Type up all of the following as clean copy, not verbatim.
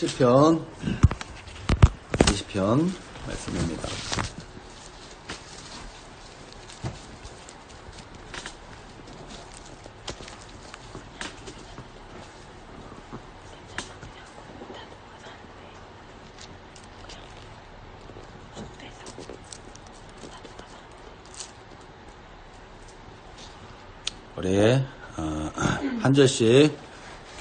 시편 20편 말씀입니다. 우리 한 절씩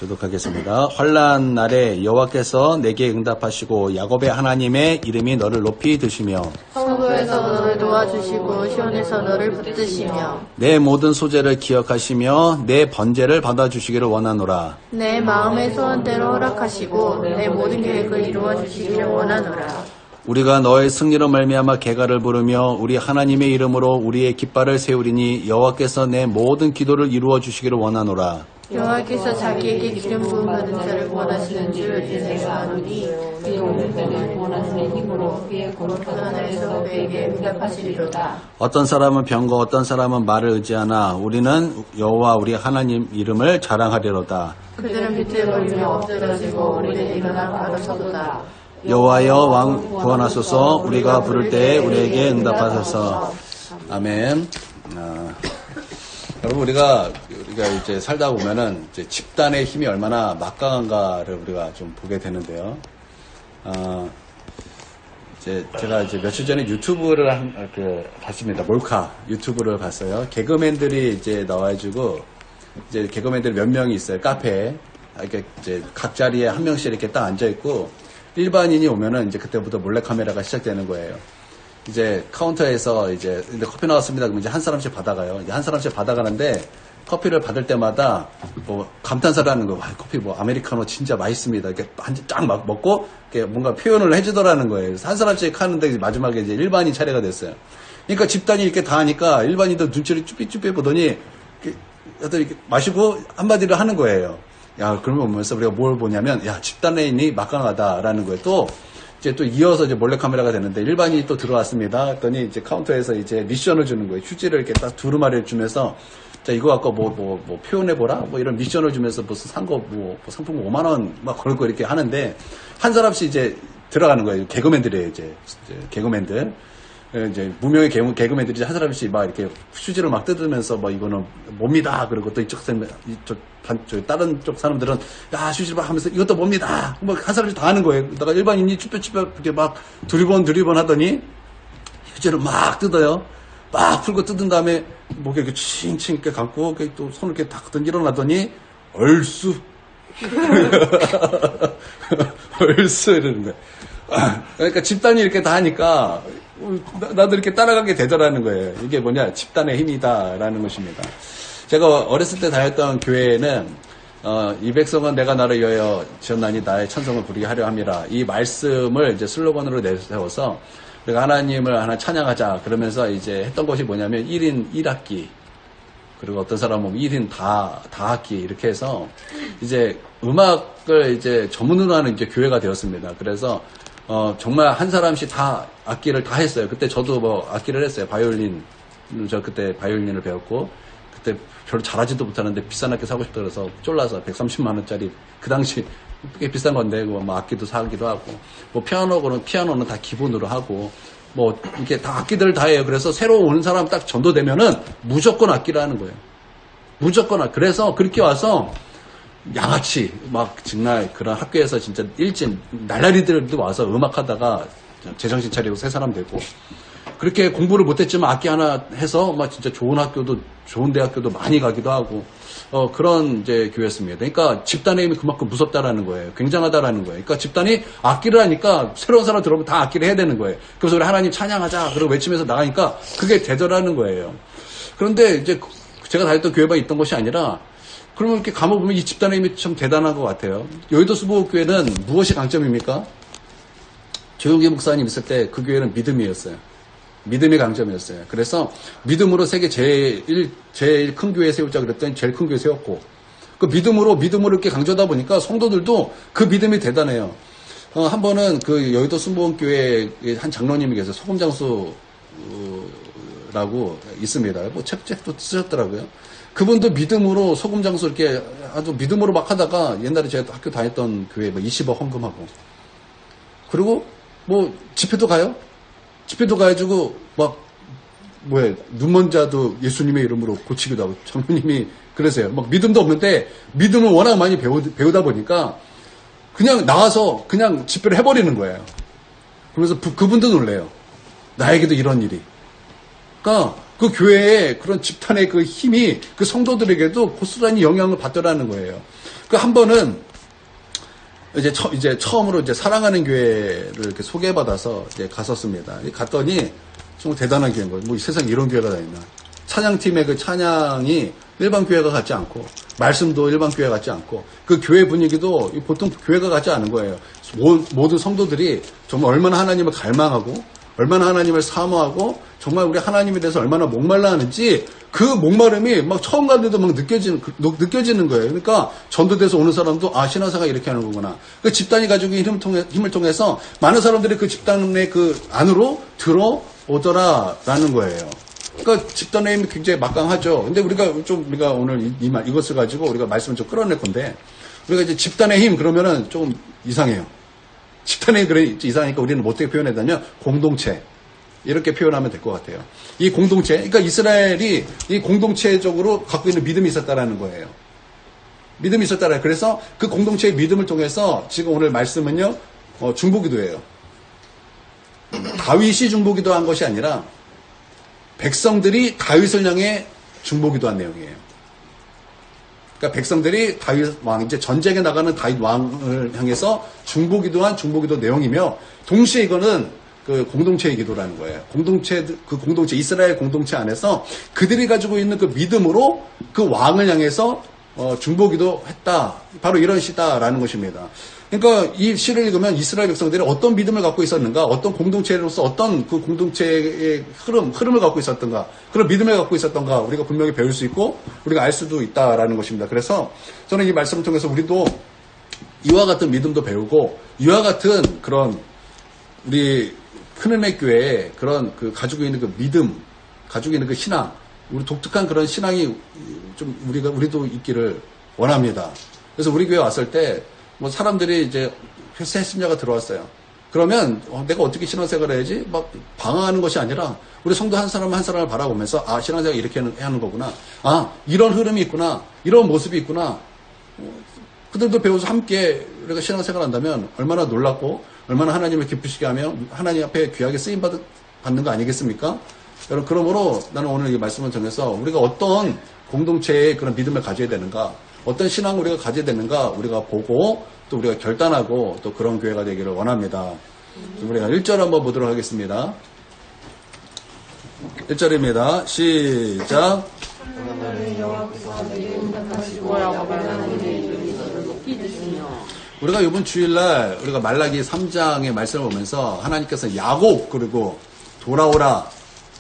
교독하겠습니다. 환난 날에 여호와께서 내게 응답하시고 야곱의 하나님의 이름이 너를 높이 드시며 성도에서 너를 도와주시고 시온에서 너를 붙드시며 내 모든 소재를 기억하시며 내 번제를 받아주시기를 원하노라. 내 마음의 소원대로 허락하시고 내 모든 계획을 이루어 주시기를 원하노라. 우리가 너의 승리로 말미암아 개가를 부르며 우리 하나님의 이름으로 우리의 깃발을 세우리니 여호와께서 내 모든 기도를 이루어 주시기를 원하노라. 여호와께서 자기에게 기름 부음 받은 자를 원하시는 줄 이제 내가 아노니 그의 오른편을 원하시는 힘으로 그의 거룩한 하늘에서 그에게 응답하시리로다. 어떤 사람은 병거 어떤 사람은 말을 의지하나 우리는 여호와 우리 하나님 이름을 자랑하리로다. 그들은 비틀거리며 엎드러지고 우리는 일어나 바로 서도다. 여호와여 왕 구원하소서. 우리가 부를 때에 우리에게 응답하소서. 아멘. 여러분 우리가 이제 살다 보면은 이제 집단의 힘이 얼마나 막강한가를 우리가 좀 보게 되는데요. 이제 제가 이제 며칠 전에 유튜브를 봤습니다. 몰카 유튜브를 봤어요. 개그맨들이 이제 나와가지고 이제 개그맨들이 몇 명이 있어요. 카페에 이렇게 이제 각 자리에 한 명씩 이렇게 딱 앉아 있고 일반인이 오면은 이제 그때부터 몰래 카메라가 시작되는 거예요. 이제 카운터에서 이제 근데 커피 나왔습니다. 그러면 이제 한 사람씩 받아가요. 이제 한 사람씩 받아가는데 커피를 받을 때마다 뭐 감탄사를 하는 거. 와, 커피 뭐 아메리카노 진짜 맛있습니다. 이렇게 한 잔 쫙 막 먹고 이렇게 뭔가 표현을 해주더라는 거예요. 그래서 한 사람씩 하는데 마지막에 이제 일반인 차례가 됐어요. 그러니까 집단이 이렇게 다 하니까 일반인도 눈치를 쭈삣쭈삣 보더니 이렇게 마시고 한마디를 하는 거예요. 야, 그러면 보면서 우리가 뭘 보냐면, 야, 집단의 힘이 막강하다라는 거예요. 또, 이제 또 이어서 이제 몰래카메라가 되는데, 일반인이 또 들어왔습니다. 했더니 이제 카운터에서 이제 미션을 주는 거예요. 휴지를 이렇게 딱 두루마리를 주면서, 자, 이거 갖고 뭐 표현해보라? 뭐 이런 미션을 주면서 무슨 산 거, 뭐 상품 5만원 막 걸고 이렇게 하는데, 한 사람씩 이제 들어가는 거예요. 개그맨들이에요, 이제 개그맨들. 이제 무명의 개그맨들이 한 사람씩 막 이렇게 휴지를 막 뜯으면서 뭐 이거는 뭡니다. 그리고 또 다른 쪽 사람들은 야 휴지를 막 하면서 이것도 뭡니다. 뭐 한 사람씩 다 하는 거예요. 그러다가 일반인이 쭈뼛쭈뼛 이렇게 막 두리번 하더니 휴지를 막 뜯어요. 막 풀고 뜯은 다음에 목에 이렇게 칭칭 이렇게 감고 또 손을 이렇게 탁 일어나더니 얼쑤 얼쑤 이러는 거예요. 그러니까 집단이 이렇게 다 하니까 나도 이렇게 따라가게 되더라는 거예요. 이게 뭐냐? 집단의 힘이다라는 것입니다. 제가 어렸을 때 다녔던 교회에는 이 백성은 내가 나를 위하여 지었나니 나의 천성을 부리게 하려 함이라. 이 말씀을 이제 슬로건으로 내세워서 우리가 하나님을 하나 찬양하자 그러면서 이제 했던 것이 뭐냐면 1인 1학기 그리고 어떤 사람은 1인 다학기 이렇게 해서 이제 음악을 이제 전문으로 하는 이제 교회가 되었습니다. 그래서 정말 한 사람씩 다 악기를 다 했어요. 그때 저도 뭐 악기를 했어요. 바이올린. 저 그때 바이올린을 배웠고, 그때 별로 잘하지도 못하는데 비싼 악기 사고 싶다 그래서 쫄라서 130만원짜리, 그 당시 꽤 비싼 건데, 뭐 악기도 사기도 하고, 뭐 피아노는 다 기본으로 하고, 뭐 이렇게 다 악기들을 다 해요. 그래서 새로 오는 사람 딱 전도되면은 무조건 악기를 하는 거예요. 무조건. 그래서 그렇게 와서, 양아치 막 정말 그런 학교에서 진짜 일진 날라리들도 와서 음악하다가 제정신 차리고 새 사람 되고 그렇게 공부를 못했지만 악기 하나 해서 막 진짜 좋은 학교도 좋은 대학교도 많이 가기도 하고 그런 이제 교회였습니다. 그러니까 집단의 힘이 그만큼 무섭다라는 거예요. 굉장하다라는 거예요. 그러니까 집단이 악기를 하니까 새로운 사람 들어오면 다 악기를 해야 되는 거예요. 그래서 우리 하나님 찬양하자 그러고 외치면서 나가니까 그게 되더라는 거예요. 그런데 이제 제가 다녔던 교회만 있던 것이 아니라 그러면 이렇게 감아보면 이 집단의 힘이 참 대단한 것 같아요. 여의도 수보교회는 무엇이 강점입니까? 조용기 목사님 있을 때 그 교회는 믿음이었어요. 믿음이 강점이었어요. 그래서 믿음으로 세계 제일 큰 교회 세우자 그랬더니 제일 큰 교회 세웠고 그 믿음으로 이렇게 강조하다 보니까 성도들도 그 믿음이 대단해요. 한 번은 그 여의도 순복음교회 한 장로님이 계세요. 소금장수라고 있습니다. 뭐 책도 쓰셨더라고요. 그분도 믿음으로 소금장수 이렇게 아주 믿음으로 막 하다가 옛날에 제가 학교 다녔던 교회 뭐 20억 헌금하고 그리고 뭐 집회도 가요. 집회도 가가지고 막 눈먼 자도 예수님의 이름으로 고치기도 하고 장로님이 그러세요. 막 믿음도 없는데 믿음을 워낙 많이 배우다 보니까 그냥 나와서 그냥 집회를 해버리는 거예요. 그러면서 그분도 놀래요. 나에게도 이런 일이. 그러니까 그 교회의 그런 집단의 그 힘이 그 성도들에게도 고스란히 영향을 받더라는 거예요. 그 한 번은 이제 처음으로 이제 사랑하는 교회를 이렇게 소개받아서 이제 갔었습니다. 갔더니 정말 대단한 교회인 거예요. 뭐 세상에 이런 교회가 다 있나. 찬양팀의 그 찬양이 일반 교회가 같지 않고, 말씀도 일반 교회 같지 않고, 그 교회 분위기도 보통 교회가 같지 않은 거예요. 모든 성도들이 정말 얼마나 하나님을 갈망하고, 얼마나 하나님을 사모하고, 정말 우리 하나님에 대해서 얼마나 목말라 하는지, 그 목마름이 막 처음 갔는데도 막 느껴지는 거예요. 그러니까 전도돼서 오는 사람도, 신앙생활 이렇게 하는 거구나. 그 집단이 가지고 있는 힘을 통해서 많은 사람들이 그 집단의 그 안으로 들어오더라라는 거예요. 그러니까 집단의 힘이 굉장히 막강하죠. 근데 우리가 오늘 이것을 가지고 우리가 말씀을 좀 끌어낼 건데, 우리가 이제 집단의 힘 그러면은 좀 이상해요. 집단의 힘 이상하니까 우리는 어떻게 표현해야 되냐면 공동체. 이렇게 표현하면 될 것 같아요. 이 공동체, 그러니까 이스라엘이 이 공동체적으로 갖고 있는 믿음이 있었다라는 거예요. 믿음이 있었다라. 그래서 그 공동체의 믿음을 통해서 지금 오늘 말씀은요, 중보기도예요. 다윗이 중보기도한 것이 아니라 백성들이 다윗을 향해 중보기도한 내용이에요. 그러니까 백성들이 다윗 왕, 이제 전쟁에 나가는 다윗 왕을 향해서 중보기도 내용이며, 동시에 이거는 그 공동체의 기도라는 거예요. 공동체, 이스라엘 공동체 안에서 그들이 가지고 있는 그 믿음으로 그 왕을 향해서 중보기도 했다. 바로 이런 시다라는 것입니다. 그러니까 이 시를 읽으면 이스라엘 백성들이 어떤 믿음을 갖고 있었는가, 어떤 공동체로서 어떤 그 공동체의 흐름을 갖고 있었던가, 그런 믿음을 갖고 있었던가, 우리가 분명히 배울 수 있고, 우리가 알 수도 있다라는 것입니다. 그래서 저는 이 말씀을 통해서 우리도 이와 같은 믿음도 배우고, 이와 같은 그런 우리 큰은혜 교회에 그런 그 가지고 있는 그 믿음, 가지고 있는 그 신앙, 우리 독특한 그런 신앙이 좀 우리도 있기를 원합니다. 그래서 우리 교회 왔을 때, 뭐 사람들이 이제 새 신자가 들어왔어요. 그러면 내가 어떻게 신앙생활을 해야지? 막 방황하는 것이 아니라 우리 성도 한 사람 한 사람을 바라보면서 신앙생활 이렇게 하는 거구나. 이런 흐름이 있구나. 이런 모습이 있구나. 그들도 배워서 함께 우리가 신앙생활 한다면 얼마나 놀랍고 얼마나 하나님을 기쁘시게 하며 하나님 앞에 귀하게 쓰임 받는 거 아니겠습니까? 여러분, 그러므로 나는 오늘 이 말씀을 통해서 우리가 어떤 공동체의 그런 믿음을 가져야 되는가, 어떤 신앙을 우리가 가져야 되는가 우리가 보고 또 우리가 결단하고 또 그런 교회가 되기를 원합니다. 우리가 1절 한번 보도록 하겠습니다. 1절입니다. 시작. 우리가 이번 주일날 우리가 말라기 3장의 말씀을 보면서 하나님께서 야곱 그리고 돌아오라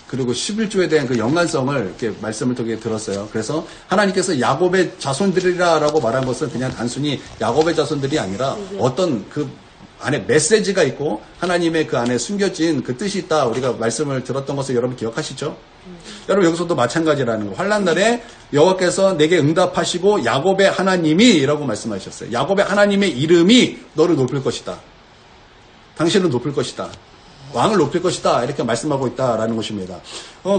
그리고 11조에 대한 그 연관성을 이렇게 말씀을 통해 들었어요. 그래서 하나님께서 야곱의 자손들이라고 말한 것은 그냥 단순히 야곱의 자손들이 아니라 어떤 그 안에 메시지가 있고 하나님의 그 안에 숨겨진 그 뜻이 있다. 우리가 말씀을 들었던 것을 여러분 기억하시죠? 여러분 여기서도 마찬가지라는 거. 환난 날에 여호와께서 내게 응답하시고 야곱의 하나님이라고 말씀하셨어요. 야곱의 하나님의 이름이 너를 높일 것이다. 당신을 높일 것이다. 왕을 높일 것이다. 이렇게 말씀하고 있다라는 것입니다.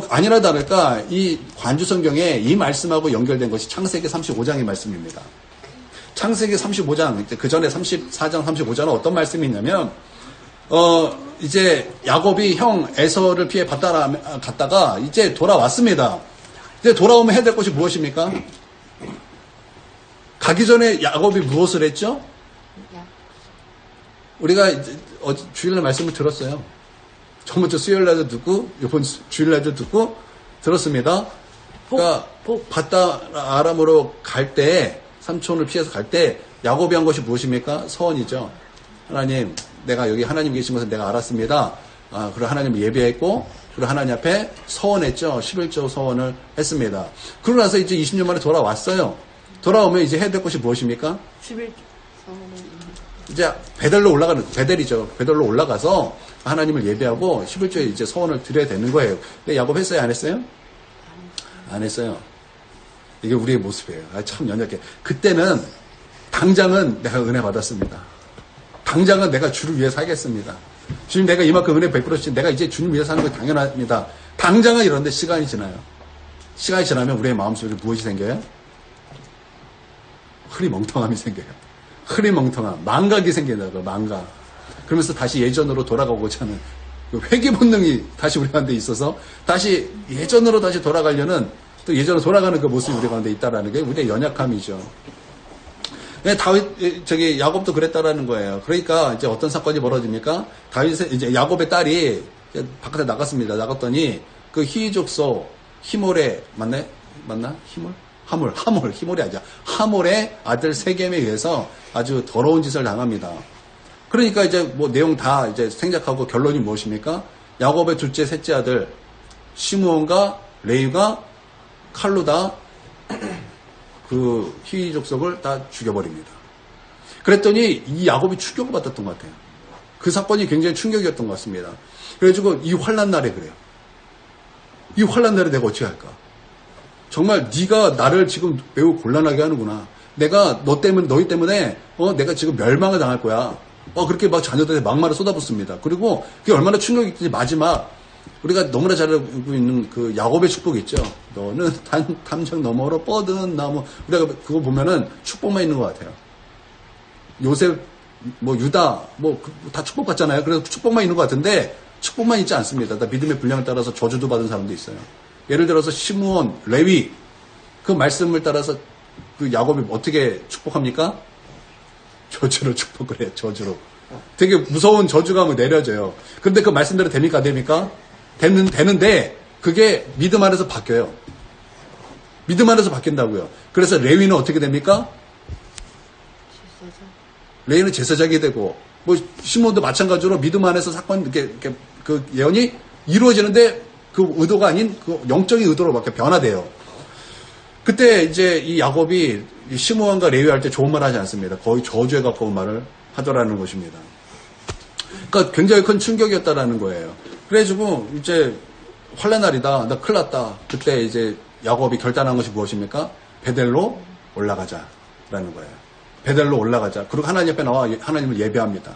아니나 다를까 이 관주성경에 이 말씀하고 연결된 것이 창세기 35장의 말씀입니다. 창세기 35장, 그 전에 34장, 35장은 어떤 말씀이 있냐면, 이제 야곱이 형 에서를 피해 갔다가 이제 돌아왔습니다. 이제 돌아오면 해야 될 것이 무엇입니까? 가기 전에 야곱이 무엇을 했죠? 우리가 주일날 말씀을 들었어요. 저번주 수요일날도 듣고, 이번 주일날도 듣고 들었습니다. 그러니까 바다 아람으로 갈 때, 삼촌을 피해서 갈 때 야곱이 한 것이 무엇입니까? 서원이죠. 하나님, 내가 여기 하나님 계신 것을 내가 알았습니다. 그리고 하나님을 예배했고, 그리고 하나님 앞에 서원했죠. 11조 서원을 했습니다. 그러고 나서 이제 20년 만에 돌아왔어요. 돌아오면 이제 해야 될 것이 무엇입니까? 11조 서원은 이제 베델이죠. 베델로 올라가서 하나님을 예배하고 11조에 이제 서원을 드려야 되는 거예요. 근데 야곱 했어요? 안 했어요? 안 했어요. 이게 우리의 모습이에요. 참 연약해. 그때는 당장은 내가 은혜 받았습니다. 당장은 내가 주를 위해 살겠습니다. 주님 내가 이만큼 은혜 베풀었지 내가 이제 주님 위해 사는 거 당연합니다. 당장은 이런데 시간이 지나요. 시간이 지나면 우리의 마음속에 무엇이 생겨요? 흐리멍텅함이 생겨요. 흐리멍텅함, 망각이 생긴다고요. 망각. 그러면서 다시 예전으로 돌아가고자 하는 회개 본능이 다시 우리 가운데 있어서 다시 예전으로 다시 돌아가려는 또 예전으로 돌아가는 그 모습이 우리 가운데 있다라는 게 우리의 연약함이죠. 야곱도 그랬다라는 거예요. 그러니까 이제 어떤 사건이 벌어집니까? 이제 야곱의 딸이 바깥에 나갔습니다. 나갔더니 그 히족소 히몰의 맞나? 히몰이 아니야. 하몰의 아들 세겜에 의해서 아주 더러운 짓을 당합니다. 그러니까 이제 뭐 내용 다 이제 생략하고 결론이 무엇입니까? 야곱의 둘째, 셋째 아들 시므온과 레위가 칼로 다 그 히위 족속을 다 죽여버립니다. 그랬더니 이 야곱이 충격을 받았던 것 같아요. 그 사건이 굉장히 충격이었던 것 같습니다. 그래가지고 이 환난 날에 그래요. 이 환난 날에 내가 어떻게 할까? 정말 네가 나를 지금 매우 곤란하게 하는구나. 내가 너희 때문에 내가 지금 멸망을 당할 거야. 그렇게 막 자녀들한테 막말을 쏟아붓습니다. 그리고 그게 얼마나 충격이 마지막 우리가 너무나 잘 알고 있는 그 야곱의 축복이 있죠. 너는 담장 너머로 뻗은 나무. 우리가 그거 보면은 축복만 있는 것 같아요. 요셉, 유다, 다 축복받잖아요. 그래서 축복만 있는 것 같은데 축복만 있지 않습니다. 다 믿음의 분량을 따라서 저주도 받은 사람도 있어요. 예를 들어서 시므온, 레위 그 말씀을 따라서 그 야곱이 어떻게 축복합니까? 저주로 축복을 해요. 저주로. 되게 무서운 저주가 내려져요. 근데 그 말씀대로 됩니까? 안 됩니까? 되는데 그게 믿음 안에서 바뀌어요. 믿음 안에서 바뀐다고요. 그래서 레위는 어떻게 됩니까? 레위는 제사장이 되고 시몬도 마찬가지로 믿음 안에서 사건 그 예언이 이루어지는데 그 의도가 아닌 그 영적인 의도로 막 변화돼요. 그때 이제 이 야곱이 시므온과 레위 할 때 좋은 말 하지 않습니다. 거의 저주에 가까운 말을 하더라는 것입니다. 그러니까 굉장히 큰 충격이었다라는 거예요. 그래가지고 이제 환난 날이다. 나 큰일 났다. 그때 이제 야곱이 결단한 것이 무엇입니까? 베델로 올라가자라는 거예요. 베델로 올라가자. 그리고 하나님 앞에 나와 하나님을 예배합니다.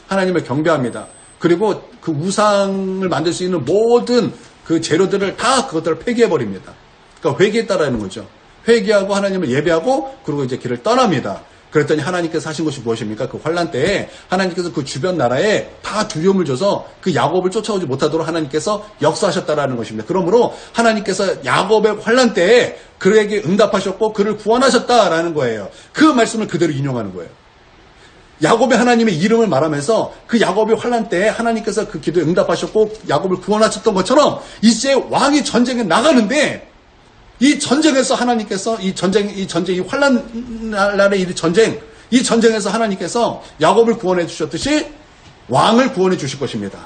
하나님을 경배합니다. 그리고 그 우상을 만들 수 있는 모든 그 재료들을 다 그것들을 폐기해버립니다. 그러니까 회개했다라는 거죠. 회개하고 하나님을 예배하고 그리고 이제 길을 떠납니다. 그랬더니 하나님께서 하신 것이 무엇입니까? 그 환난 때에 하나님께서 그 주변 나라에 다 두려움을 줘서 그 야곱을 쫓아오지 못하도록 하나님께서 역사하셨다라는 것입니다. 그러므로 하나님께서 야곱의 환난 때에 그에게 응답하셨고 그를 구원하셨다라는 거예요. 그 말씀을 그대로 인용하는 거예요. 야곱의 하나님의 이름을 말하면서 그 야곱의 환난 때에 하나님께서 그 기도에 응답하셨고 야곱을 구원하셨던 것처럼 이제 왕이 전쟁에 나가는데 이 전쟁에서 하나님께서 이 환난 날의 이 전쟁에서 하나님께서 야곱을 구원해 주셨듯이 왕을 구원해 주실 것입니다.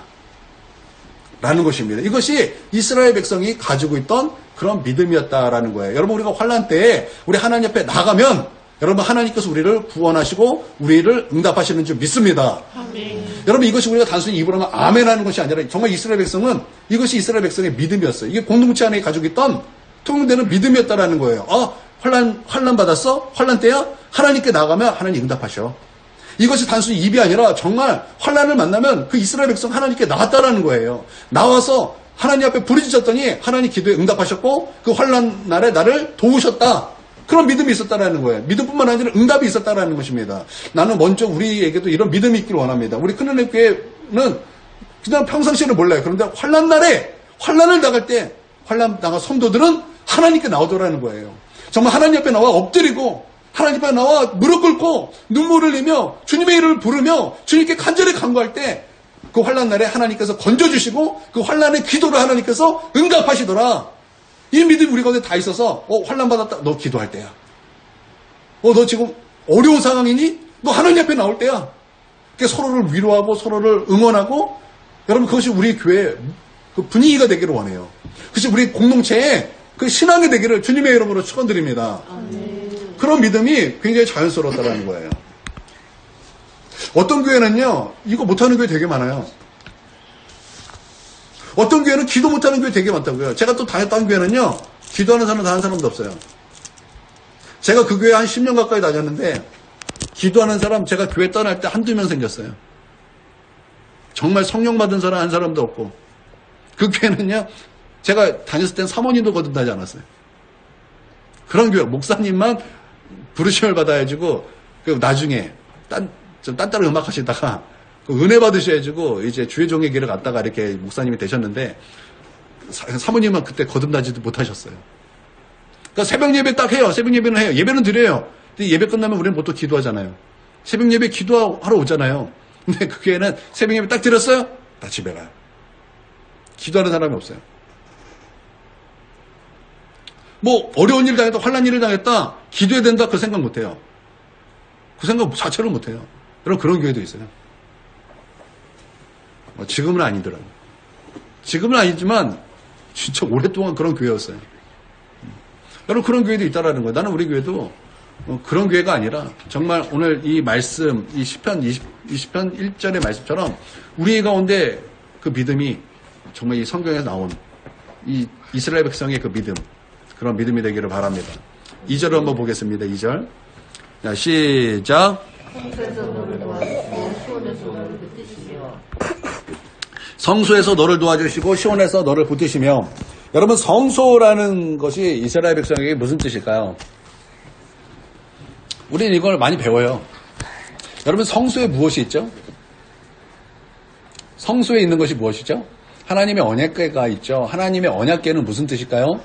라는 것입니다. 이것이 이스라엘 백성이 가지고 있던 그런 믿음이었다라는 거예요. 여러분 우리가 환난 때에 우리 하나님 앞에 나가면 여러분 하나님께서 우리를 구원하시고 우리를 응답하시는 줄 믿습니다. 아멘. 여러분 이것이 우리가 단순히 입으로 하면 아멘 하는 것이 아니라 정말 이스라엘 백성은 이것이 이스라엘 백성의 믿음이었어요. 이게 공동체 안에 가지고 있던 통용되는 믿음이었다라는 거예요. 환난 받았어? 환난 때야? 하나님께 나가면 하나님 응답하셔. 이것이 단순히 입이 아니라 정말 환난을 만나면 그 이스라엘 백성 하나님께 나왔다라는 거예요. 나와서 하나님 앞에 부르짖었더니 하나님 기도에 응답하셨고 그 환난 날에 나를 도우셨다. 그런 믿음이 있었다라는 거예요. 믿음뿐만 아니라 응답이 있었다라는 것입니다. 나는 먼저 우리에게도 이런 믿음이 있기를 원합니다. 우리 큰은혜 교회는 그냥 평상시에는 몰라요. 그런데 환난을 나갈 때 환난 나간 성도들은 하나님께 나오더라는 거예요. 정말 하나님 앞에 나와 엎드리고 하나님 앞에 나와 무릎 꿇고 눈물을 흘리며 주님의 이름을 부르며 주님께 간절히 간구할 때 그 환난 날에 하나님께서 건져주시고 그 환난의 기도를 하나님께서 응답하시더라. 이 믿음이 우리 가운데 다 있어서 환난 받았다. 너 기도할 때야. 너 지금 어려운 상황이니? 너 하나님 앞에 나올 때야. 서로를 위로하고 서로를 응원하고 여러분 그것이 우리 교회의 그 분위기가 되기를 원해요. 그것이 우리 공동체에 그 신앙이 되기를 주님의 이름으로 축원드립니다. 그런 믿음이 굉장히 자연스러웠다는 거예요. 어떤 교회는요, 이거 못하는 교회 되게 많아요. 어떤 교회는 기도 못하는 교회 되게 많다고요. 제가 또 다녔던 교회는요, 기도하는 사람 다 한 사람도 없어요. 제가 그 교회 한 10년 가까이 다녔는데 기도하는 사람 제가 교회 떠날 때 한두 명 생겼어요. 정말 성령 받은 사람 한 사람도 없고 그 교회는요 제가 다녔을 땐 사모님도 거듭나지 않았어요. 그런 교회 목사님만 부르심을 받아가지고 나중에 좀 딴따라 음악 하시다가 은혜 받으셔가지고 이제 주의 종의 길을 갔다가 이렇게 목사님이 되셨는데 사모님은 그때 거듭나지도 못하셨어요. 그러니까 새벽 예배 딱 해요. 새벽 예배는 해요. 예배는 드려요. 근데 예배 끝나면 우리는 보통 기도하잖아요. 새벽 예배 기도하러 오잖아요. 근데 그 교회는 새벽 예배 딱 드렸어요? 다 집에 가요. 기도하는 사람이 없어요. 뭐 어려운 일 당했다, 환난 일을 당했다, 기도해야 된다 그 생각 못해요. 그 생각 자체를 못해요. 여러분 그런 교회도 있어요. 지금은 아니더라고요. 지금은 아니지만 진짜 오랫동안 그런 교회였어요. 여러분 그런 교회도 있다라는 거예요. 나는 우리 교회도 그런 교회가 아니라 정말 오늘 이 말씀, 이 시편 20편 1절의 말씀처럼 우리 가운데 그 믿음이 정말 이 성경에서 나온 이 이스라엘 백성의 그 믿음, 그런 믿음이 되기를 바랍니다. 2절을 한번 보겠습니다. 2절. 자, 시작. 성소에서 너를 도와주시고 시온에서 너를 붙드시며. 여러분 성소라는 것이 이스라엘 백성에게 무슨 뜻일까요? 우리는 이걸 많이 배워요. 여러분 성소에 무엇이 있죠? 성소에 있는 것이 무엇이죠? 하나님의 언약궤가 있죠. 하나님의 언약궤는 무슨 뜻일까요?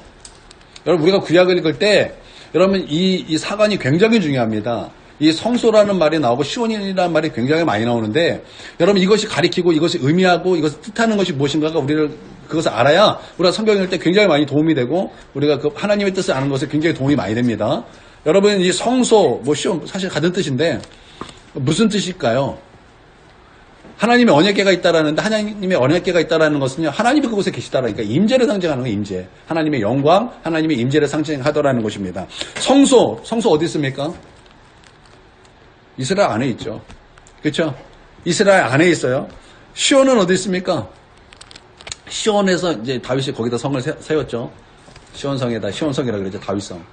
여러분 우리가 구약을 읽을 때 여러분 이 사관이 굉장히 중요합니다. 이 성소라는 말이 나오고 시온이라는 말이 굉장히 많이 나오는데 여러분 이것이 가리키고 이것이 의미하고 이것을 뜻하는 것이 무엇인가가 우리를 그것을 알아야 우리가 성경 읽을 때 굉장히 많이 도움이 되고 우리가 그 하나님의 뜻을 아는 것에 굉장히 도움이 많이 됩니다. 여러분 이 성소 뭐 시온 사실 같은 뜻인데 무슨 뜻일까요? 하나님의 언약궤가 있다라는데 하나님의 언약궤가 있다라는 것은요 하나님이 그곳에 계시다라니까 임재를 상징하는 거예요. 임재. 하나님의 영광, 하나님의 임재를 상징하더라는 것입니다. 성소 어디 있습니까? 이스라엘 안에 있죠. 그렇죠? 이스라엘 안에 있어요. 시온은 어디 있습니까? 시온에서 이제 다윗이 거기다 성을 세웠죠. 시온성에다 시온성이라 그러죠. 다윗성.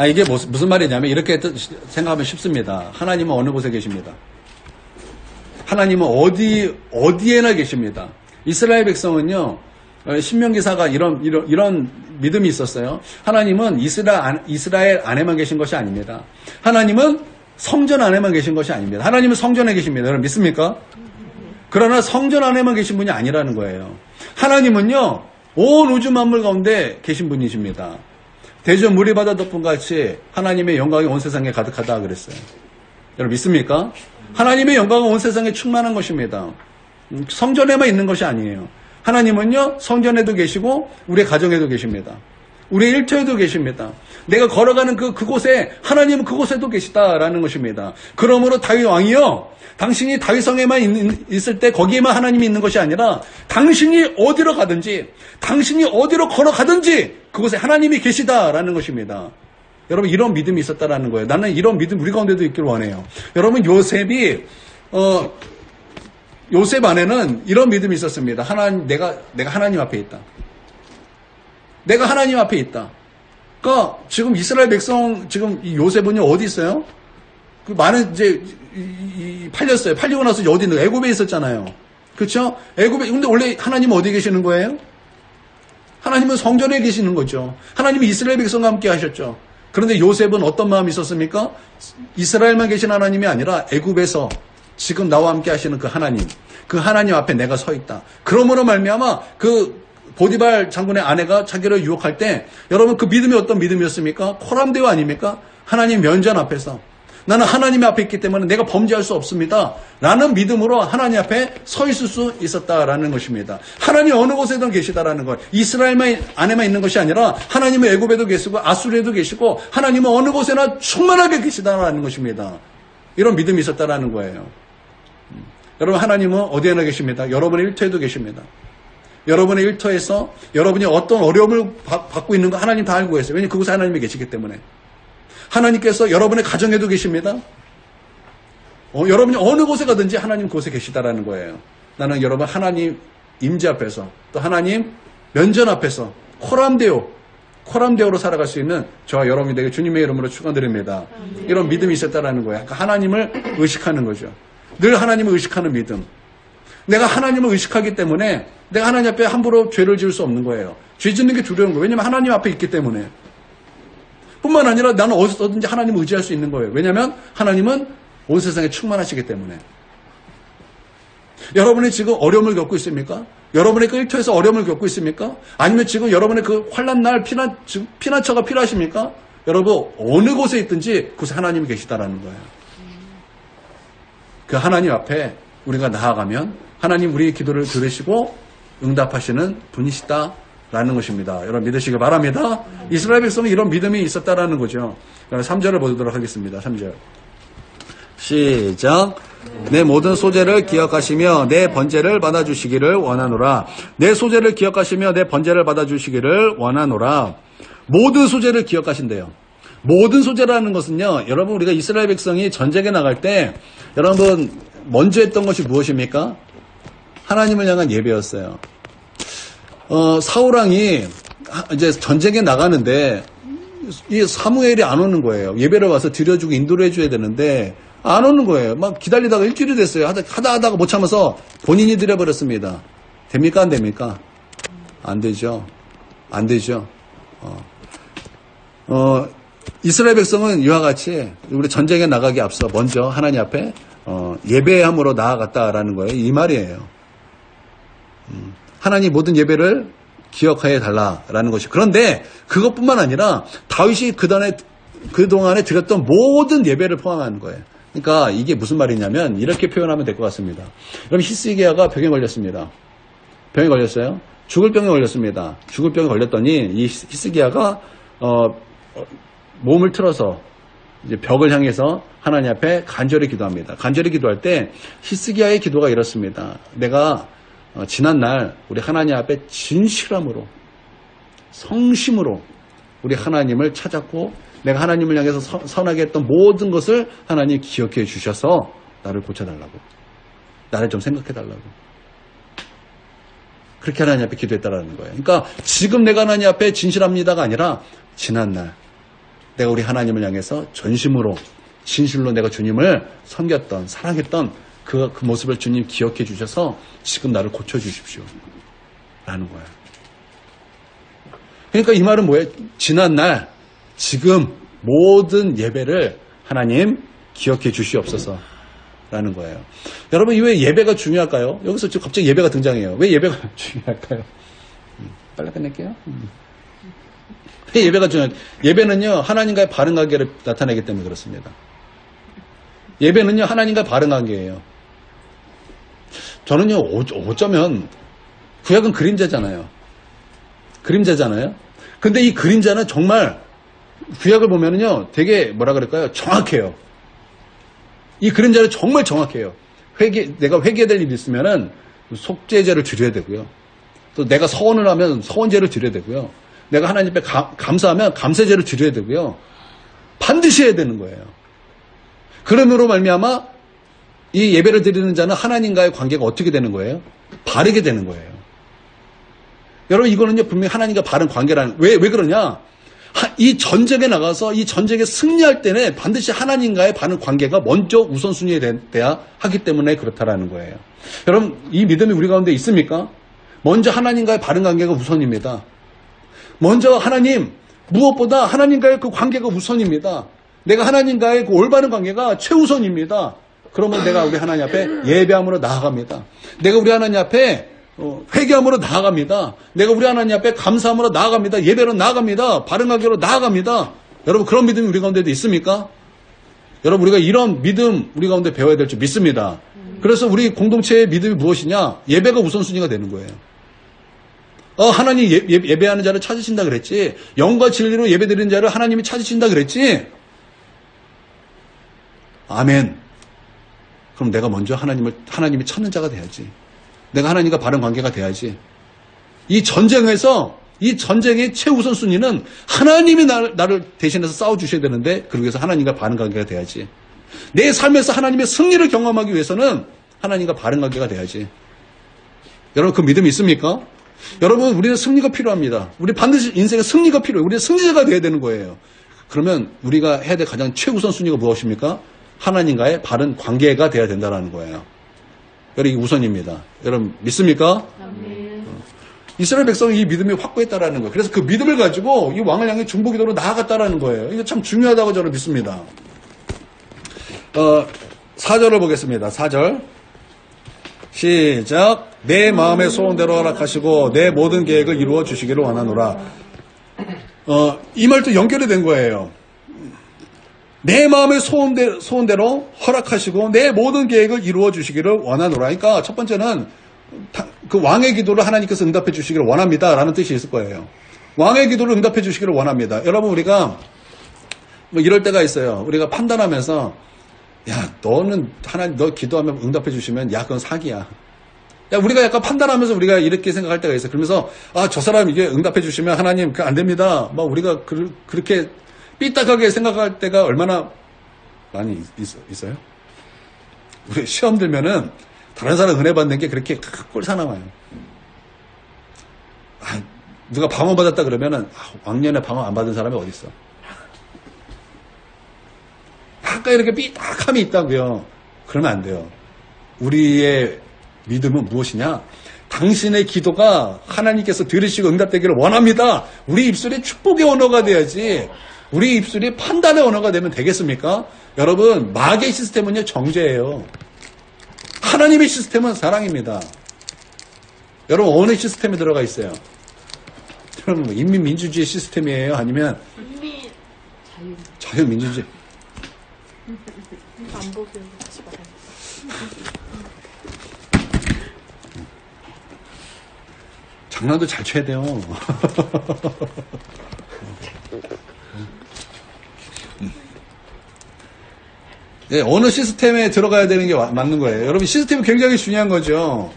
이게 무슨 말이냐면 이렇게 생각하면 쉽습니다. 하나님은 어느 곳에 계십니다. 하나님은 어디에나 계십니다. 이스라엘 백성은요, 신명기사가 이런 믿음이 있었어요. 하나님은 이스라엘 안에만 계신 것이 아닙니다. 하나님은 성전 안에만 계신 것이 아닙니다. 하나님은 성전에 계십니다. 여러분 믿습니까? 그러나 성전 안에만 계신 분이 아니라는 거예요. 하나님은요, 온 우주 만물 가운데 계신 분이십니다. 대저 물이 바다 덮음같이 하나님의 영광이 온 세상에 가득하다 그랬어요. 여러분 믿습니까? 하나님의 영광은 온 세상에 충만한 것입니다. 성전에만 있는 것이 아니에요. 하나님은요 성전에도 계시고 우리의 가정에도 계십니다. 우리의 일터에도 계십니다. 내가 걸어가는 그곳에 하나님은 그곳에도 계시다라는 것입니다. 그러므로 다윗 왕이요 당신이 다윗성에만 있을 때 거기에만 하나님이 있는 것이 아니라 당신이 어디로 가든지 당신이 어디로 걸어가든지 그곳에 하나님이 계시다라는 것입니다. 여러분 이런 믿음이 있었다라는 거예요. 나는 이런 믿음 우리 가운데도 있길 원해요. 여러분 요셉이 요셉 안에는 이런 믿음이 있었습니다. 내가 하나님 앞에 있다. 내가 하나님 앞에 있다. 그러니까 지금 이스라엘 백성 지금 이 요셉은요 어디 있어요? 그 많은 이제 팔렸어요. 팔리고 나서 어디 있는 애굽에 있었잖아요. 그렇죠? 애굽에 근데 원래 하나님은 어디 계시는 거예요? 하나님은 성전에 계시는 거죠. 하나님이 이스라엘 백성과 함께 하셨죠. 그런데 요셉은 어떤 마음이 있었습니까? 이스라엘만 계신 하나님이 아니라 애굽에서 지금 나와 함께 하시는 그 하나님 앞에 내가 서 있다. 그러므로 말미암아 그 보디발 장군의 아내가 자기를 유혹할 때 여러분 그 믿음이 어떤 믿음이었습니까? 코람데오 아닙니까? 하나님 면전 앞에서 나는 하나님 앞에 있기 때문에 내가 범죄할 수 없습니다. 라는 믿음으로 하나님 앞에 서 있을 수 있었다라는 것입니다. 하나님 어느 곳에든 계시다라는 것. 이스라엘만 안에만 있는 것이 아니라 하나님은 애굽에도 계시고 아수르에도 계시고 하나님은 어느 곳에나 충만하게 계시다라는 것입니다. 이런 믿음이 있었다라는 거예요. 여러분 하나님은 어디에나 계십니다. 여러분의 일터에도 계십니다. 여러분의 일터에서 여러분이 어떤 어려움을 받고 있는 거 하나님 다 알고 계세요. 왜냐하면 그곳에 하나님이 계시기 때문에. 하나님께서 여러분의 가정에도 계십니다. 여러분이 어느 곳에 가든지 하나님 그곳에 계시다라는 거예요. 나는 여러분 하나님 임재 앞에서 또 하나님 면전 앞에서 코람데오 코람데오로 살아갈 수 있는 저와 여러분이 되게 주님의 이름으로 축원드립니다. 이런 믿음이 있었다라는 거예요. 그러니까 하나님을 의식하는 거죠. 늘 하나님을 의식하는 믿음. 내가 하나님을 의식하기 때문에 내가 하나님 앞에 함부로 죄를 지을 수 없는 거예요. 죄 짓는 게 두려운 거예요. 왜냐하면 하나님 앞에 있기 때문에. 뿐만 아니라 나는 어디서든지 하나님을 의지할 수 있는 거예요. 왜냐하면 하나님은 온 세상에 충만하시기 때문에. 여러분이 지금 어려움을 겪고 있습니까? 여러분의 그 일터에서 어려움을 겪고 있습니까? 아니면 지금 여러분의 그 환난 날 피난처가 필요하십니까? 여러분 어느 곳에 있든지 그곳에 하나님이 계시다라는 거예요. 그 하나님 앞에 우리가 나아가면 하나님 우리의 기도를 들으시고 응답하시는 분이시다라는 것입니다. 여러분 믿으시길 바랍니다. 이스라엘 백성은 이런 믿음이 있었다라는 거죠. 3절을 보도록 하겠습니다. 3절. 시작. 내 모든 소재를 기억하시며 내 번제를 받아주시기를 원하노라. 내 소재를 기억하시며 내 번제를 받아주시기를 원하노라. 모든 소재를 기억하신대요. 모든 소재라는 것은요, 여러분 우리가 이스라엘 백성이 전쟁에 나갈 때 여러분 먼저 했던 것이 무엇입니까? 하나님을 향한 예배였어요. 사울왕이 이제 전쟁에 나가는데 이 사무엘이 안 오는 거예요. 예배를 와서 드려주고 인도를 해줘야 되는데 안 오는 거예요. 막 기다리다가 일주일이 됐어요. 하다가 못 참아서 본인이 드려버렸습니다. 됩니까? 안 됩니까? 안 되죠. 안 되죠. 이스라엘 백성은 이와 같이 우리 전쟁에 나가기 앞서 먼저 하나님 앞에 예배함으로 나아갔다라는 거예요. 이 말이에요. 하나님 모든 예배를 기억하여 달라라는 것이. 그런데 그것뿐만 아니라 다윗이 그동안에 드렸던 모든 예배를 포함하는 거예요. 그러니까 이게 무슨 말이냐면 이렇게 표현하면 될 것 같습니다. 그럼 히스기야가 병에 걸렸습니다. 병에 걸렸어요. 죽을 병에 걸렸습니다. 죽을 병에 걸렸더니 이 히스기야가 몸을 틀어서 이제 벽을 향해서 하나님 앞에 간절히 기도합니다. 간절히 기도할 때 히스기야의 기도가 이렇습니다. 내가 지난날 우리 하나님 앞에 진실함으로 성심으로 우리 하나님을 찾았고 내가 하나님을 향해서 선하게 했던 모든 것을 하나님 기억해 주셔서 나를 고쳐달라고. 나를 좀 생각해달라고. 그렇게 하나님 앞에 기도했다라는 거예요. 그러니까 지금 내가 하나님 앞에 진실합니다가 아니라 지난날 내가 우리 하나님을 향해서 전심으로 진실로 내가 주님을 섬겼던 사랑했던 그 모습을 주님 기억해 주셔서 지금 나를 고쳐주십시오. 라는 거예요. 그러니까 이 말은 뭐예요? 지난날 지금 모든 예배를 하나님 기억해 주시옵소서 라는 거예요. 여러분 왜 예배가 중요할까요? 여기서 지금 갑자기 예배가 등장해요. 왜 예배가 중요할까요? 빨리 끝낼게요. 왜 예배가 중요할까요? 예배는요 하나님과의 바른 관계를 나타내기 때문에 그렇습니다. 예배는요 하나님과의 바른 관계예요. 저는요 어쩌면 구약은 그림자잖아요. 그림자잖아요. 근데 이 그림자는 정말 구약을 보면은요, 되게 뭐라 그럴까요? 정확해요. 이 그림자는 정말 정확해요. 내가 회개해야 될 일이 있으면은 속죄제를 드려야 되고요. 또 내가 서원을 하면 서원제를 드려야 되고요. 내가 하나님 앞에 감사하면 감사제를 드려야 되고요. 반드시 해야 되는 거예요. 그러므로 말미암아 이 예배를 드리는 자는 하나님과의 관계가 어떻게 되는 거예요? 바르게 되는 거예요. 여러분 이거는요 분명히 하나님과 바른 관계라는. 왜 그러냐? 이 전쟁에 나가서 이 전쟁에 승리할 때는 반드시 하나님과의 바른 관계가 먼저 우선순위에 돼야 하기 때문에 그렇다라는 거예요. 여러분 이 믿음이 우리 가운데 있습니까? 먼저 하나님과의 바른 관계가 우선입니다. 먼저 하나님, 무엇보다 하나님과의 그 관계가 우선입니다. 내가 하나님과의 그 올바른 관계가 최우선입니다. 그러면 내가 우리 하나님 앞에 예배함으로 나아갑니다. 내가 우리 하나님 앞에 회개함으로 나아갑니다. 내가 우리 하나님 앞에 감사함으로 나아갑니다. 예배로 나아갑니다. 바른 관계로 나아갑니다. 여러분 그런 믿음이 우리 가운데도 있습니까? 여러분 우리가 이런 믿음 우리 가운데 배워야 될 줄 믿습니다. 그래서 우리 공동체의 믿음이 무엇이냐? 예배가 우선순위가 되는 거예요. 하나님 예배하는 자를 찾으신다 그랬지. 영과 진리로 예배드리는 자를 하나님이 찾으신다 그랬지. 아멘. 그럼 내가 먼저 하나님이 찾는 자가 돼야지. 내가 하나님과 바른 관계가 돼야지. 이 전쟁에서 이 전쟁의 최우선 순위는 하나님이 나를 대신해서 싸워주셔야 되는데 그러기 위해서 하나님과 바른 관계가 돼야지. 내 삶에서 하나님의 승리를 경험하기 위해서는 하나님과 바른 관계가 돼야지. 여러분 그 믿음이 있습니까? 여러분, 우리는 승리가 필요합니다. 우리 반드시 인생에 승리가 필요해요. 우리는 승리자가 되어야 되는 거예요. 그러면 우리가 해야 될 가장 최우선 순위가 무엇입니까? 하나님과의 바른 관계가 되어야 된다는 거예요. 여러분, 이게 우선입니다. 여러분, 믿습니까? 이스라엘 백성이 이 믿음이 확고했다라는 거예요. 그래서 그 믿음을 가지고 이 왕을 향해 중보기도로 나아갔다라는 거예요. 이거 참 중요하다고 저는 믿습니다. 4절을 보겠습니다. 4절. 시작. 내 마음의 소원대로 허락하시고 내 모든 계획을 이루어 주시기를 원하노라. 이 말도 연결이 된 거예요. 내 마음의 소원대로 허락하시고 내 모든 계획을 이루어 주시기를 원하노라. 그러니까 첫 번째는 그 왕의 기도를 하나님께서 응답해 주시기를 원합니다. 라는 뜻이 있을 거예요. 왕의 기도를 응답해 주시기를 원합니다. 여러분, 우리가 뭐 이럴 때가 있어요. 우리가 판단하면서 야, 너는 하나님 너 기도하면 응답해 주시면 야, 그건 사기야. 야, 우리가 약간 판단하면서 우리가 이렇게 생각할 때가 있어요. 그러면서 아, 저 사람 이게 응답해 주시면 하나님 그 안 됩니다. 막 우리가 그렇게 삐딱하게 생각할 때가 얼마나 많이 있어요? 우리 시험 들면은 다른 사람 은혜 받는 게 그렇게 꼴사나워요. 아, 누가 방언 받았다 그러면은 왕년에 방언 안 받은 사람이 어디 있어? 아까 이렇게 삐딱함이 있다고요. 그러면 안 돼요. 우리의 믿음은 무엇이냐? 당신의 기도가 하나님께서 들으시고 응답되기를 원합니다. 우리 입술이 축복의 언어가 돼야지 우리 입술이 판단의 언어가 되면 되겠습니까? 여러분, 마귀의 시스템은요, 정죄예요. 하나님의 시스템은 사랑입니다. 여러분, 어느 시스템에 들어가 있어요? 여러분, 인민민주주의 시스템이에요? 아니면 자유민주주의? 장난도 잘 쳐야 돼요. 네, 어느 시스템에 들어가야 되는 게 맞는 거예요. 여러분, 시스템이 굉장히 중요한 거죠.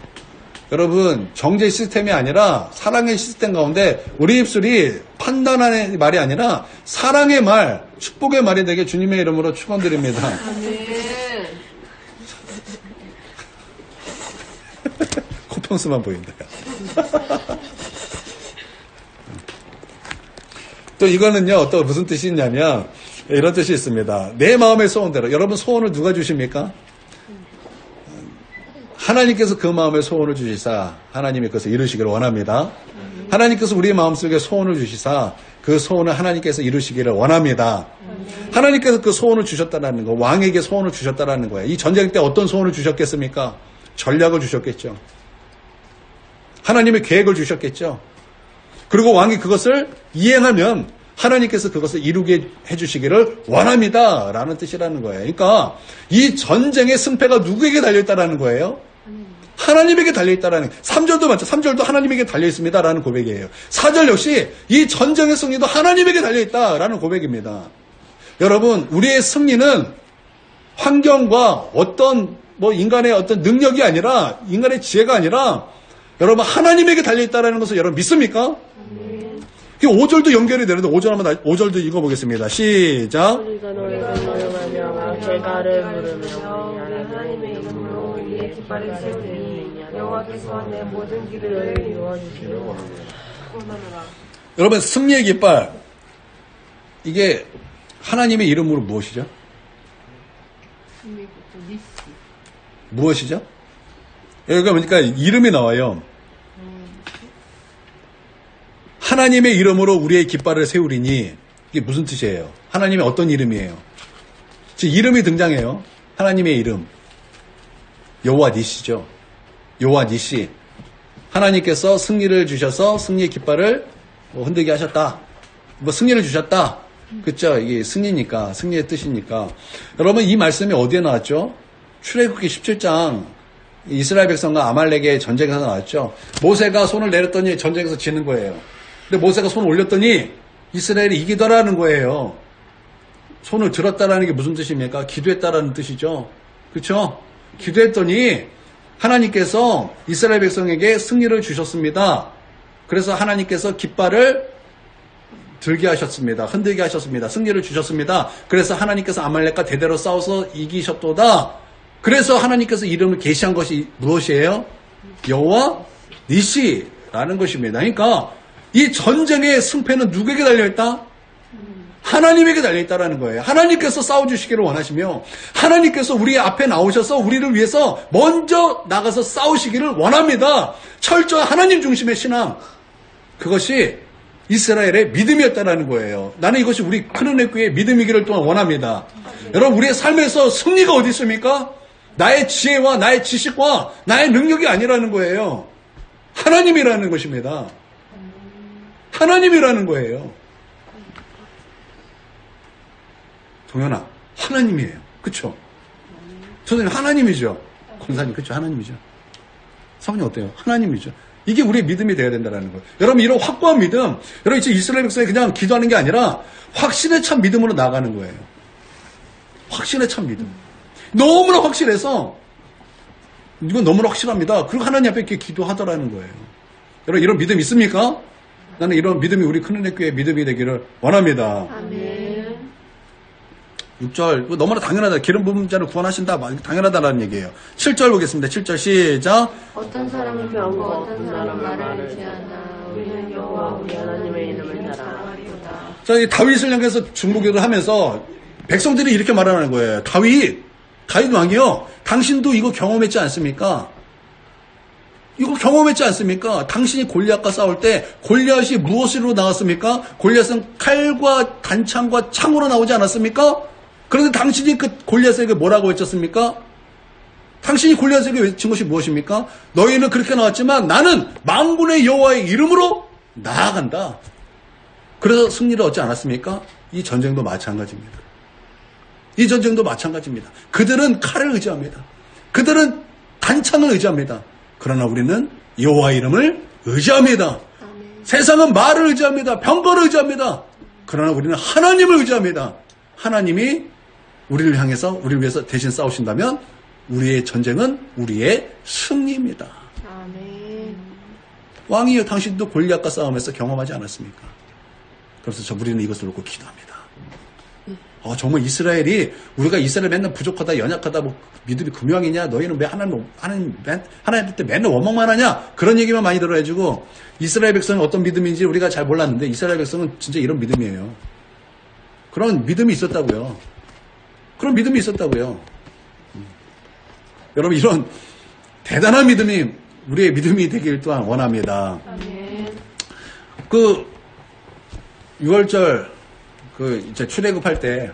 여러분, 정죄 시스템이 아니라 사랑의 시스템 가운데 우리 입술이 판단하는 말이 아니라 사랑의 말, 축복의 말이 되게 주님의 이름으로 축원드립니다. 코평수만 보인다. 또 이거는요, 또 무슨 뜻이 있냐면 이런 뜻이 있습니다. 내 마음의 소원대로. 여러분, 소원을 누가 주십니까? 하나님께서 그 마음의 소원을 주시사 하나님이 그것을 이루시기를 원합니다. 하나님께서 우리의 마음속에 소원을 주시사 그 소원을 하나님께서 이루시기를 원합니다. 하나님께서 그 소원을 주셨다는 거, 왕에게 소원을 주셨다는 거예요. 이 전쟁 때 어떤 소원을 주셨겠습니까? 전략을 주셨겠죠. 하나님의 계획을 주셨겠죠. 그리고 왕이 그것을 이행하면 하나님께서 그것을 이루게 해주시기를 원합니다. 라는 뜻이라는 거예요. 그러니까 이 전쟁의 승패가 누구에게 달려있다라는 거예요? 하나님에게 달려있다라는, 3절도 맞죠? 3절도 하나님에게 달려있습니다. 라는 고백이에요. 4절 역시 이 전쟁의 승리도 하나님에게 달려있다라는 고백입니다. 여러분, 우리의 승리는 환경과 어떤 인간의 어떤 능력이 아니라, 인간의 지혜가 아니라 여러분 하나님에게 달려있다라는 것을 여러분 믿습니까? 5절도 연결이 되는데 5절도 읽어보겠습니다. 시작. 우리가 너희를 사용하며 제가를 부르며 하나님의 이름으로 우리의 깃발을 세우니 여호와께서 내 모든 길을 이루어주시기를 원하노라. 여러분, 승리의 깃발, 이게 하나님의 이름으로 무엇이죠? 무엇이죠? 여기가 보니까 이름이 나와요. 하나님의 이름으로 우리의 깃발을 세우리니, 이게 무슨 뜻이에요? 하나님의 어떤 이름이에요? 지금 이름이 등장해요. 하나님의 이름. 여호와 니시죠. 여호와 니시. 하나님께서 승리를 주셔서 승리의 깃발을 흔들게 하셨다. 승리를 주셨다. 그렇죠? 이게 승리니까, 승리의 뜻이니까. 여러분, 이 말씀이 어디에 나왔죠? 출애굽기 17장. 이스라엘 백성과 아말렉의 전쟁에서 나왔죠. 모세가 손을 내렸더니 전쟁에서 지는 거예요. 근데 모세가 손을 올렸더니 이스라엘이 이기더라는 거예요. 손을 들었다라는 게 무슨 뜻입니까? 기도했다라는 뜻이죠. 그렇죠? 기도했더니 하나님께서 이스라엘 백성에게 승리를 주셨습니다. 그래서 하나님께서 깃발을 들게 하셨습니다. 흔들게 하셨습니다. 승리를 주셨습니다. 그래서 하나님께서 아말렉과 대대로 싸워서 이기셨도다. 그래서 하나님께서 이름을 계시한 것이 무엇이에요? 여호와 니시 라는 것입니다. 그러니까 이 전쟁의 승패는 누구에게 달려있다? 하나님에게 달려있다라는 거예요. 하나님께서 싸워주시기를 원하시며 하나님께서 우리 앞에 나오셔서 우리를 위해서 먼저 나가서 싸우시기를 원합니다. 철저한 하나님 중심의 신앙, 그것이 이스라엘의 믿음이었다라는 거예요. 나는 이것이 우리 큰은혜 교회의 믿음이기를 또한 원합니다. 여러분, 우리의 삶에서 승리가 어디 있습니까? 나의 지혜와 나의 지식과 나의 능력이 아니라는 거예요. 하나님이라는 것입니다. 하나님이라는 거예요. 동현아, 하나님이에요. 그쵸? 선생님, 하나님이죠. 권사님, 그쵸? 하나님이죠. 사모님 어때요? 하나님이죠. 이게 우리의 믿음이 되어야 된다는 거예요. 여러분, 이런 확고한 믿음, 여러분, 이제 이스라엘 백성이 그냥 기도하는 게 아니라 확신에 찬 믿음으로 나가는 거예요. 확신에 찬 믿음. 너무나 확실해서, 이건 너무나 확실합니다. 그리고 하나님 앞에 이렇게 기도하더라는 거예요. 여러분, 이런 믿음 있습니까? 나는 이런 믿음이 우리 큰은혜 교회의 믿음이 되기를 원합니다. 아멘. 6절, 너무나 당연하다. 기름 부은 자를 구원하신다. 당연하다라는 얘기예요. 7절 보겠습니다. 7절 시작. 어떤 사람은 병고 어떤 사람은 말을 의지하나 우리는 여호와 우리 하나님의 이름을 따라하리로다. 자, 이 다윗을 향해서 중보기도를 하면서 백성들이 이렇게 말하는 거예요. 다윗 왕이요. 당신도 이거 경험했지 않습니까? 이거 경험했지 않습니까? 당신이 골리앗과 싸울 때 골리앗이 무엇으로 나왔습니까? 골리앗은 칼과 단창과 창으로 나오지 않았습니까? 그런데 당신이 그 골리앗에게 뭐라고 외쳤습니까? 당신이 골리앗에게 외친 것이 무엇입니까? 너희는 그렇게 나왔지만 나는 만군의 여호와의 이름으로 나아간다. 그래서 승리를 얻지 않았습니까? 이 전쟁도 마찬가지입니다. 이 전쟁도 마찬가지입니다. 그들은 칼을 의지합니다. 그들은 단창을 의지합니다. 그러나 우리는 여호와의 이름을 의지합니다. 세상은 말을 의지합니다. 병거를 의지합니다. 그러나 우리는 하나님을 의지합니다. 하나님이 우리를 향해서 우리를 위해서 대신 싸우신다면 우리의 전쟁은 우리의 승리입니다. 아멘. 왕이여, 당신도 골리앗과 싸움에서 경험하지 않았습니까? 그래서 우리는 이것을 놓고 기도합니다. 정말 이스라엘이, 우리가 이스라엘 맨날 부족하다, 연약하다, 뭐 믿음이 금요왕이냐, 너희는 왜 하나님 때 맨날 원망만 하냐, 그런 얘기만 많이 들어가지고 이스라엘 백성은 어떤 믿음인지 우리가 잘 몰랐는데 이스라엘 백성은 진짜 이런 믿음이에요. 그런 믿음이 있었다고요. 그런 믿음이 있었다고요. 여러분, 이런 대단한 믿음이 우리의 믿음이 되길 또한 원합니다. 아멘. 6월절 이제 출애굽할 때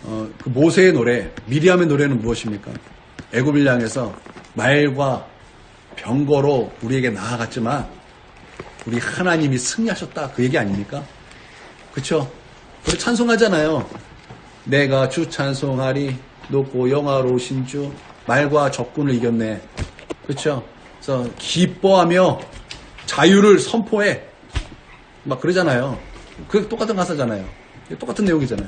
그 모세의 노래, 미리암의 노래는 무엇입니까? 애굽을 향해서 말과 병거로 우리에게 나아갔지만 우리 하나님이 승리하셨다, 그 얘기 아닙니까? 그쵸? 우리 찬송하잖아요. 내가 주 찬송하리, 높고 영화로우신 주, 말과 적군을 이겼네. 그쵸? 그래서 기뻐하며 자유를 선포해, 막 그러잖아요. 그게 똑같은 가사잖아요. 똑같은 내용이잖아요.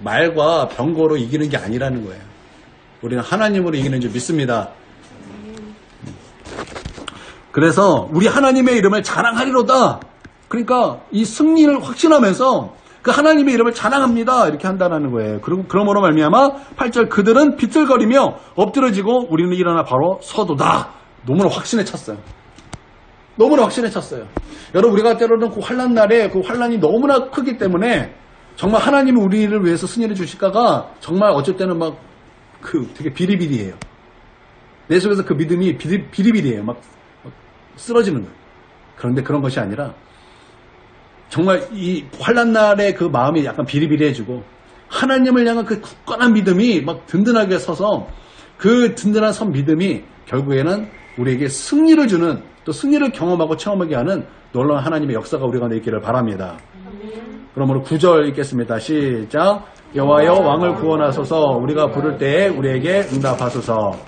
말과 병거로 이기는 게 아니라는 거예요. 우리는 하나님으로 이기는 줄 믿습니다. 그래서 우리 하나님의 이름을 자랑하리로다. 그러니까 이 승리를 확신하면서 그 하나님의 이름을 자랑합니다. 이렇게 한다는 거예요. 그리고 그러므로 말미암아 8절, 그들은 비틀거리며 엎드러지고 우리는 일어나 바로 서도다. 너무나 확신에 찼어요. 너무나 확신에 찼어요. 여러분, 우리가 때로는 그 환난 날에 그 환난이 너무나 크기 때문에 정말 하나님이 우리를 위해서 승리를 주실까가 정말 어쩔 때는 막 되게 비리비리해요. 내 속에서 그 믿음이 비리비리해요. 막 쓰러지는 거예요. 그런데 그런 것이 아니라 정말 이 환난 날에 그 마음이 약간 비리비리해지고 하나님을 향한 그 굳건한 믿음이 막 든든하게 서서 그 든든한 선 믿음이 결국에는 우리에게 승리를 주는, 또 승리를 경험하고 체험하게 하는 놀라운 하나님의 역사가 우리 가운데 있기를 바랍니다. 그러므로 9절 읽겠습니다. 시작. 여호와여 왕을 구원하소서. 우리가 부를 때에 우리에게 응답하소서.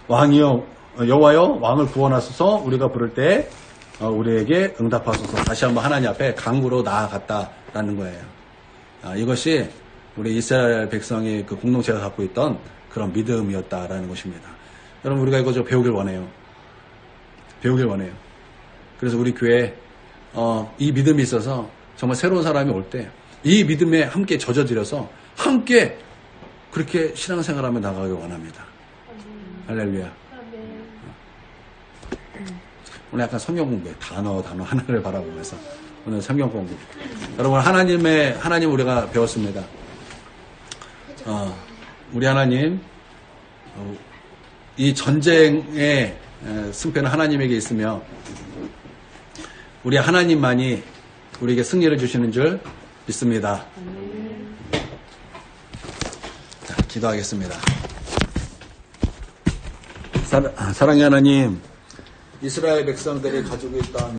왕이여, 여호와여 왕을 구원하소서. 우리가 부를 때에 우리에게 응답하소서. 다시 한번 하나님 앞에 강구로 나아갔다라는 거예요. 이것이 우리 이스라엘 백성의 그 공동체가 갖고 있던 그런 믿음이었다라는 것입니다. 여러분, 우리가 이거 좀 배우길 원해요. 배우길 원해요. 그래서 우리 교회에 이 믿음이 있어서 정말 새로운 사람이 올 때 이 믿음에 함께 젖어들여서 함께 그렇게 신앙생활하며 나가길 원합니다. 할렐루야. 오늘 약간 성경 공부에 단어 하나를 바라보면서 오늘 성경 공부. 여러분 하나님 우리가 배웠습니다. 우리 하나님 이 전쟁의 승패는 하나님에게 있으며 우리 하나님만이 우리에게 승리를 주시는 줄 믿습니다. 자, 기도하겠습니다. 사랑의 하나님, 이스라엘 백성들이 가지고 있던